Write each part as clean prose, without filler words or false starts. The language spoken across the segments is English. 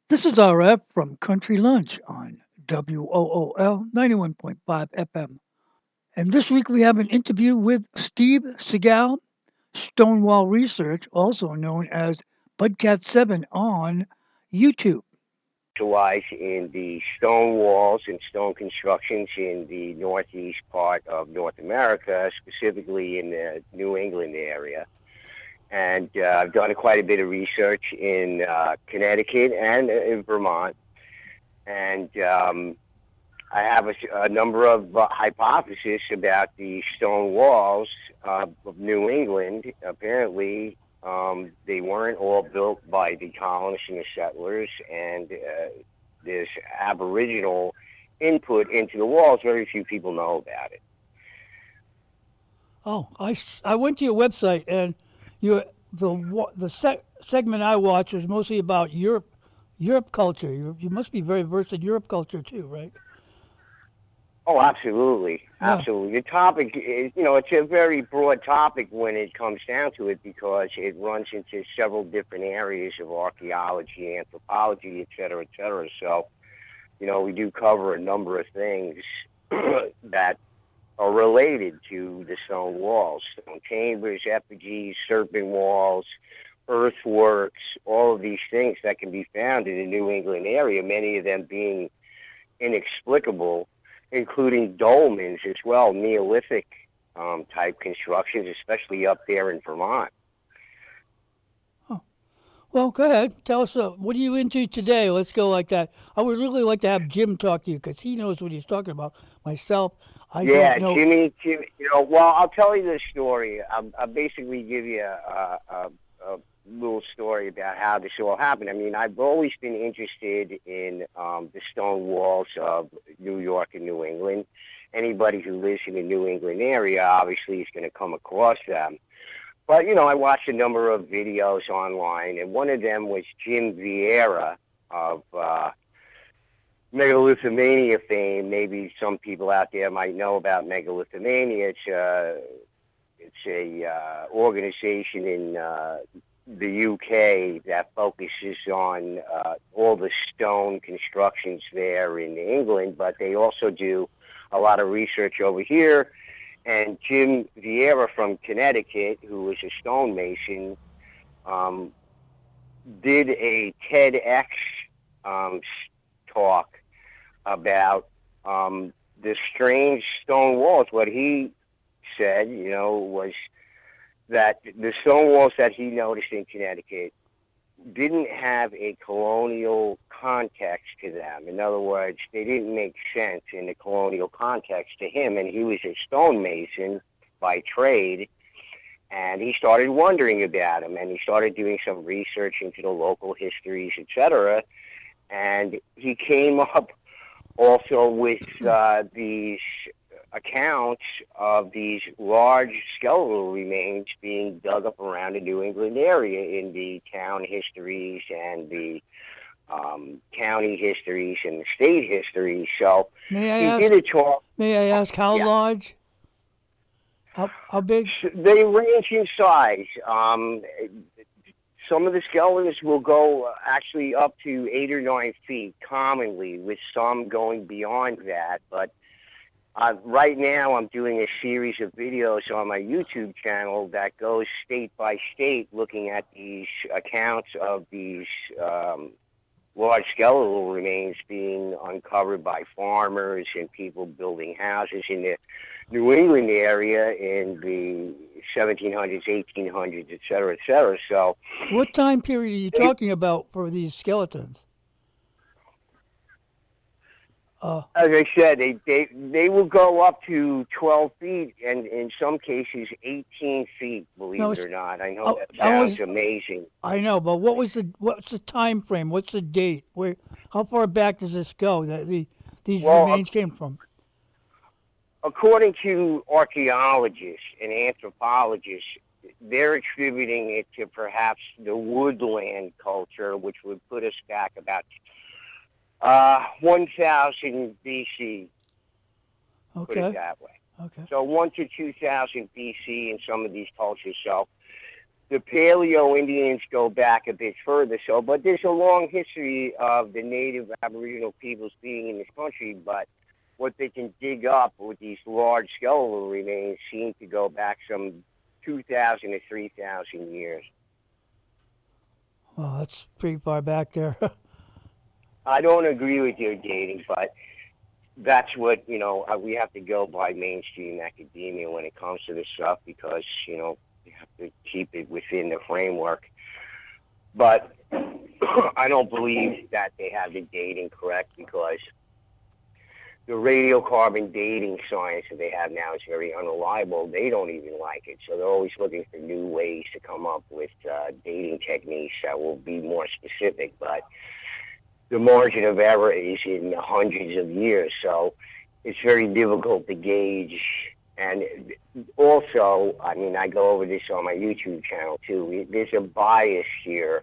This is RF from Country Lunch on WOOL 91.5 FM. And this week we have an interview with Steve Segal, Stonewall Research, also known as Budcat7 on YouTube. Specialize in the stone walls and stone constructions in the northeast part of North America, specifically in the New England area. And I've done quite a bit of research in Connecticut and in Vermont. And I have a number of hypotheses about the stone walls of New England. Apparently, they weren't all built by the colonists and the settlers, and there's Aboriginal input into the walls. Very few people know about it. Oh, I went to your website and the segment I watched was mostly about Europe culture. You must be very versed in Europe culture too, right? Oh, absolutely. Yeah. Absolutely. The topic is, it's a very broad topic when it comes down to it because it runs into several different areas of archaeology, anthropology, et cetera, et cetera. So, we do cover a number of things that are related to the stone walls, stone chambers, effigies, serpent walls, earthworks, all of these things that can be found in the New England area, many of them being inexplicable, including dolmens as well, Neolithic type constructions, especially up there in Vermont. Oh, well, go ahead. Tell us what are you into today? Let's go like that. I would really like to have Jim talk to you because he knows what he's talking about. Myself, I don't Yeah, know. Jimmy, well, I'll tell you this story. I'll basically give you a little story about how this all happened. I mean, I've always been interested in the stone walls of New York and New England. Anybody who lives in the New England area obviously is going to come across them. But, I watched a number of videos online, and one of them was Jim Vieira of megalithomania fame. Maybe some people out there might know about megalithomania. It's a organization in the UK that focuses on all the stone constructions there in England, but they also do a lot of research over here. And Jim Vieira from Connecticut, who was a stonemason, did a TEDx talk about the strange stone walls. What he said, was that the stone walls that he noticed in Connecticut didn't have a colonial context to them. In other words, they didn't make sense in the colonial context to him, and he was a stonemason by trade, and he started wondering about them, and he started doing some research into the local histories, etc., and he came up also with these accounts of these large skeletal remains being dug up around the New England area in the town histories and the county histories and the state histories. So May I he ask? did a talk. May I ask how Yeah, large? How big? they range in size. Some of the skeletons will go actually up to 8 or 9 feet commonly, with some going beyond that. But right now I'm doing a series of videos on my YouTube channel that goes state by state looking at these accounts of these large skeletal remains being uncovered by farmers and people building houses in the New England area in the 1700s, 1800s, et cetera, et cetera. So, What time period are you they, talking about for these skeletons? Uh, as I said, they will go up to 12 feet and in some cases 18 feet, believe no, it or not. I know I, that I was sounds amazing. I know, but what's the time frame? What's the date? How far back does this go that these Well, remains came from? according to archaeologists and anthropologists, they're attributing it to perhaps the woodland culture, which would put us back about 1000 BC, put it Okay, that way. okay. So 1 to 2000 BC in some of these cultures. So The Paleo Indians go back a bit further, so, but there's a long history of the native Aboriginal peoples being in this country, but what they can dig up with these large skeletal remains seem to go back some 2,000 to 3,000 years. Well, that's pretty far back there. I don't agree with your dating, but that's what, we have to go by mainstream academia when it comes to this stuff because, you have to keep it within the framework. But I don't believe that they have the dating correct because the radiocarbon dating science that they have now is very unreliable. They don't even like it. So they're always looking for new ways to come up with dating techniques that will be more specific. But the margin of error is in the hundreds of years. So it's very difficult to gauge. And also, I go over this on my YouTube channel too. There's a bias here,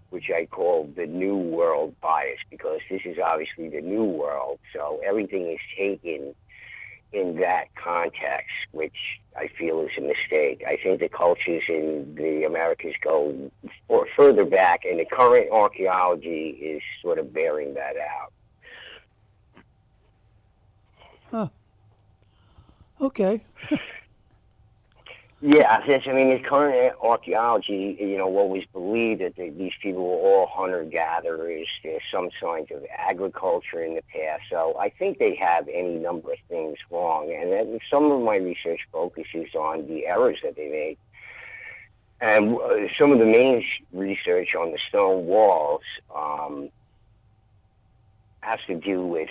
which I call the New World bias, because this is obviously the New World. So everything is taken in that context, which I feel is a mistake. I think the cultures in the Americas go further back, and the current archaeology is sort of bearing that out. Huh. Okay. Yeah, the current archaeology, what was believed that these people were all hunter-gatherers. There's some signs of agriculture in the past. So I think they have any number of things wrong. And then some of my research focuses on the errors that they made. And some of the main research on the stone walls has to do with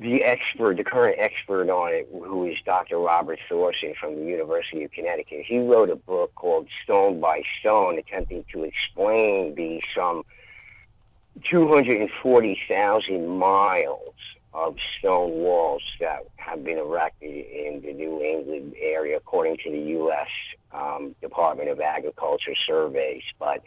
the current expert on it, who is Dr. Robert Thorson from the University of Connecticut. He wrote a book called Stone by Stone, attempting to explain the some 240,000 miles of stone walls that have been erected in the New England area, according to the U.S. Department of Agriculture surveys. But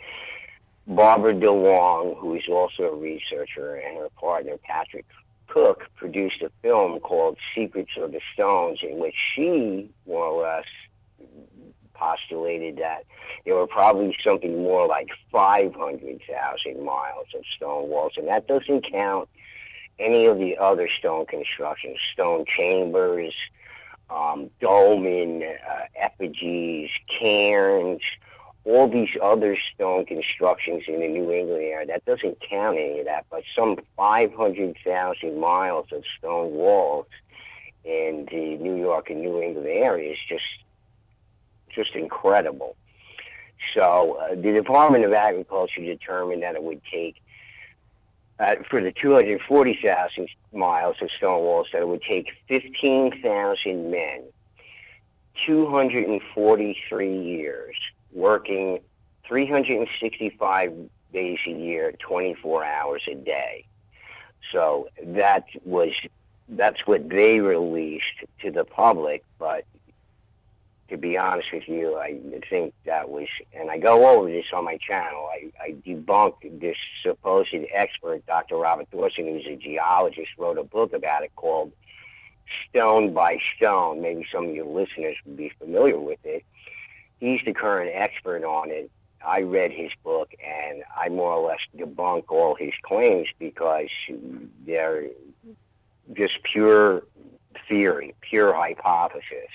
Barbara DeLong, who is also a researcher, and her partner, Patrick Cook, produced a film called Secrets of the Stones, in which she more or less postulated that there were probably something more like 500,000 miles of stone walls, and that doesn't count any of the other stone constructions, stone chambers, dolmen, effigies, cairns, all these other stone constructions in the New England area. That doesn't count any of that, but some 500,000 miles of stone walls in the New York and New England area is just incredible. So the Department of Agriculture determined that it would take, for the 240,000 miles of stone walls, that it would take 15,000 men, 243 years, working 365 days a year, 24 hours a day. So that's what they released to the public. But to be honest with you, I think that was, and I go over this on my channel, I debunked this supposed expert, Dr. Robert Thorson, who's a geologist, wrote a book about it called Stone by Stone. Maybe some of your listeners would be familiar with it. He's the current expert on it. I read his book, and I more or less debunk all his claims because they're just pure theory, pure hypothesis.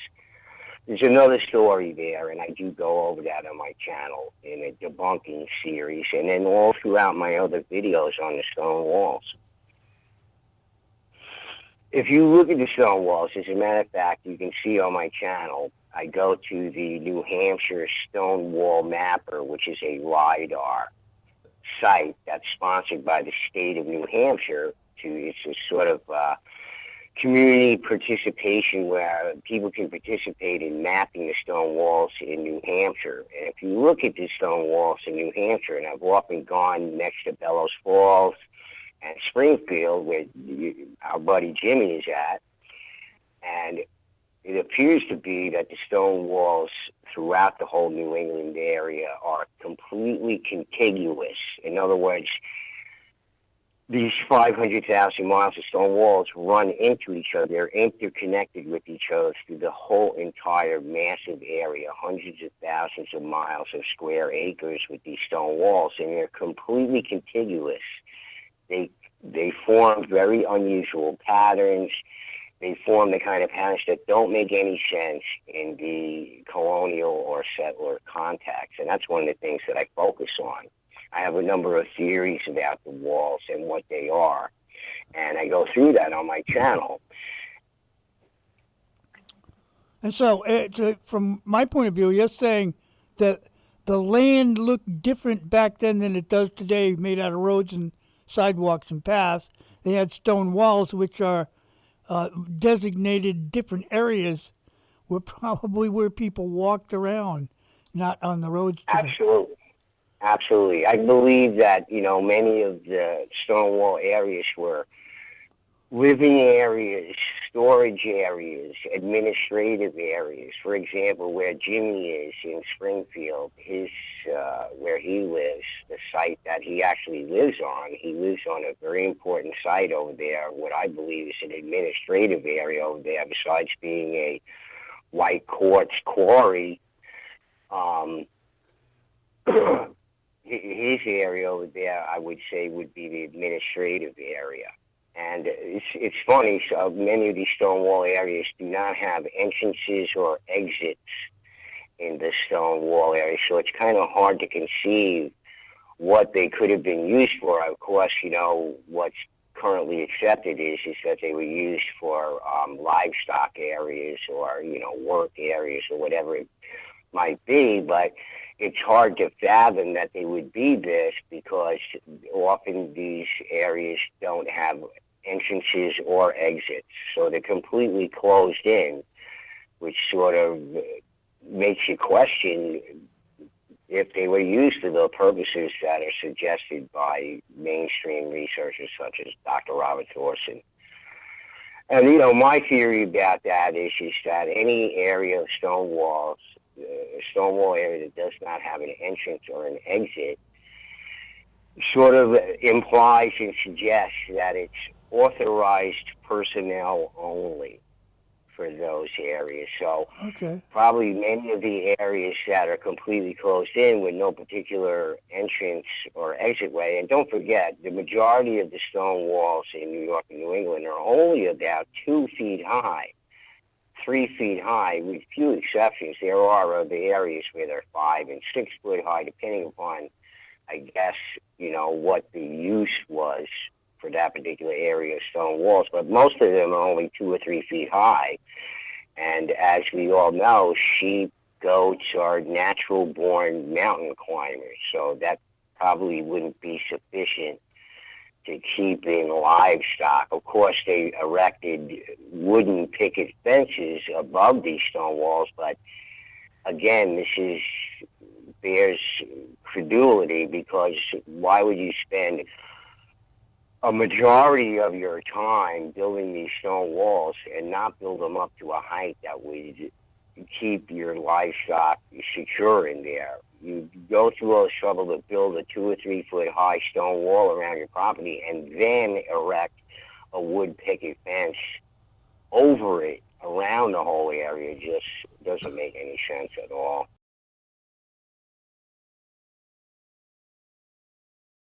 There's another story there, and I do go over that on my channel in a debunking series, and then all throughout my other videos on the stone walls. If you look at the stone walls, as a matter of fact, you can see on my channel, I go to the New Hampshire Stone Wall Mapper, which is a LiDAR site that's sponsored by the state of New Hampshire. It's a sort of community participation where people can participate in mapping the stone walls in New Hampshire. And if you look at the stone walls in New Hampshire, and I've often gone next to Bellows Falls and Springfield, where our buddy Jimmy is at, and it appears to be that the stone walls throughout the whole New England area are completely contiguous. In other words, these 500,000 miles of stone walls run into each other. They're interconnected with each other through the whole entire massive area, hundreds of thousands of miles of square acres with these stone walls, and they're completely contiguous. They form very unusual patterns. They form the kind of patterns that don't make any sense in the colonial or settler context, and that's one of the things that I focus on. I have a number of theories about the walls and what they are, and I go through that on my channel. And so, from my point of view, you're saying that the land looked different back then than it does today, made out of roads and sidewalks and paths. They had stone walls, which are designated different areas, were probably where people walked around, not on the roads today. Absolutely. Absolutely. I believe that, many of the Stonewall areas were living areas, storage areas, administrative areas. For example, where Jimmy is in Springfield, where he lives, the site that he actually lives on, he lives on a very important site over there, what I believe is an administrative area over there, besides being a white quartz quarry. His area over there, I would say, would be the administrative area. And it's funny, so many of these stone wall areas do not have entrances or exits in the stone wall area, so it's kind of hard to conceive what they could have been used for. Of course, what's currently accepted is that they were used for livestock areas or, work areas or whatever it might be, but it's hard to fathom that they would be this because often these areas don't have entrances or exits, so they're completely closed in, which sort of makes you question if they were used for the purposes that are suggested by mainstream researchers such as Dr. Robert Thorson. And, my theory about that is that any area of stone walls, a stone wall area that does not have an entrance or an exit, sort of implies and suggests that it's authorized personnel only for those areas. So probably many of the areas that are completely closed in with no particular entrance or exit way. And don't forget, the majority of the stone walls in New York and New England are only about 2 feet high, 3 feet high, with few exceptions. There are other areas where they're 5 and 6 foot high, depending upon, I guess, what the use was for that particular area of stone walls. But most of them are only 2 or 3 feet high. And as we all know, sheep, goats are natural-born mountain climbers, so that probably wouldn't be sufficient to keep in livestock. Of course, they erected wooden picket fences above these stone walls, but again, this bears credulity, because why would you spend a majority of your time building these stone walls and not build them up to a height that would keep your livestock secure in there? You go through all this trouble to build a 2 or 3 foot high stone wall around your property and then erect a wood picket fence over it around the whole area. Just doesn't make any sense at all.